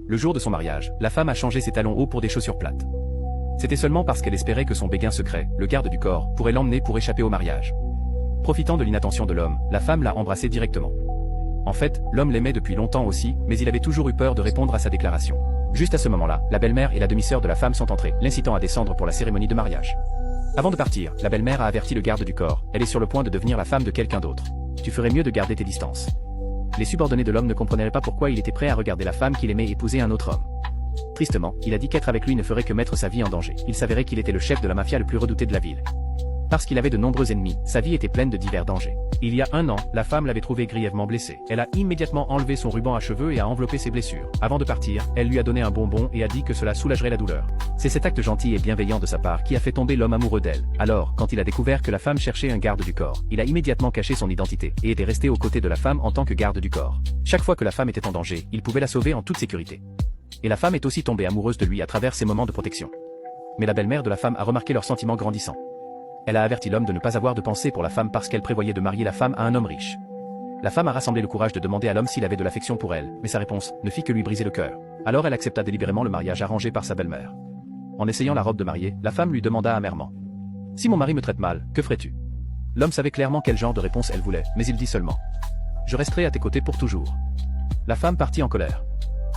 Le jour de son mariage, la femme a changé ses talons hauts pour des chaussures plates. C'était seulement parce qu'elle espérait que son béguin secret, le garde du corps, pourrait l'emmener pour échapper au mariage. Profitant de l'inattention de l'homme, la femme l'a embrassé directement. En fait, l'homme l'aimait depuis longtemps aussi, mais il avait toujours eu peur de répondre à sa déclaration. Juste à ce moment-là, la belle-mère et la demi-sœur de la femme sont entrées, l'incitant à descendre pour la cérémonie de mariage. Avant de partir, la belle-mère a averti le garde du corps, elle est sur le point de devenir la femme de quelqu'un d'autre. Tu ferais mieux de garder tes distances. Les subordonnés de l'homme ne comprenaient pas pourquoi il était prêt à regarder la femme qu'il aimait épouser un autre homme. Tristement, il a dit qu'être avec lui ne ferait que mettre sa vie en danger. Il s'avérait qu'il était le chef de la mafia le plus redouté de la ville. Parce qu'il avait de nombreux ennemis, sa vie était pleine de divers dangers. Il y a un an, la femme l'avait trouvé grièvement blessé. Elle a immédiatement enlevé son ruban à cheveux et a enveloppé ses blessures. Avant de partir, elle lui a donné un bonbon et a dit que cela soulagerait la douleur. C'est cet acte gentil et bienveillant de sa part qui a fait tomber l'homme amoureux d'elle. Alors, quand il a découvert que la femme cherchait un garde du corps, il a immédiatement caché son identité et était resté aux côtés de la femme en tant que garde du corps. Chaque fois que la femme était en danger, il pouvait la sauver en toute sécurité. Et la femme est aussi tombée amoureuse de lui à travers ces moments de protection. Mais la belle-mère de la femme a remarqué leurs sentiments grandissant. Elle a averti l'homme de ne pas avoir de pensée pour la femme parce qu'elle prévoyait de marier la femme à un homme riche. La femme a rassemblé le courage de demander à l'homme s'il avait de l'affection pour elle, mais sa réponse ne fit que lui briser le cœur. Alors elle accepta délibérément le mariage arrangé par sa belle-mère. En essayant la robe de mariée, la femme lui demanda amèrement. « Si mon mari me traite mal, que ferais-tu » L'homme savait clairement quel genre de réponse elle voulait, mais il dit seulement « Je resterai à tes côtés pour toujours ». La femme partit en colère.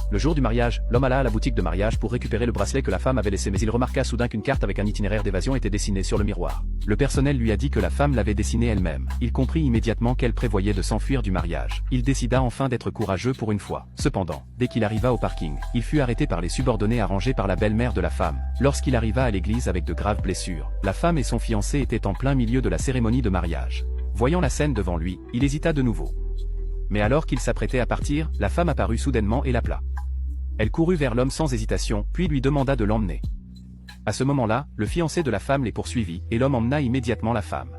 Le jour du mariage, l'homme alla à la boutique de mariage pour récupérer le bracelet que la femme avait laissé, mais il remarqua soudain qu'une carte avec un itinéraire d'évasion était dessinée sur le miroir. Le personnel lui a dit que la femme l'avait dessinée elle-même. Il comprit immédiatement qu'elle prévoyait de s'enfuir du mariage. Il décida enfin d'être courageux pour une fois. Cependant, dès qu'il arriva au parking, il fut arrêté par les subordonnés arrangés par la belle-mère de la femme. Lorsqu'il arriva à l'église avec de graves blessures, la femme et son fiancé étaient en plein milieu de la cérémonie de mariage. Voyant la scène devant lui, il hésita de nouveau. Mais alors qu'il s'apprêtait à partir, la femme apparut soudainement et l'appela. Elle courut vers l'homme sans hésitation, puis lui demanda de l'emmener. À ce moment-là, le fiancé de la femme les poursuivit, et l'homme emmena immédiatement la femme.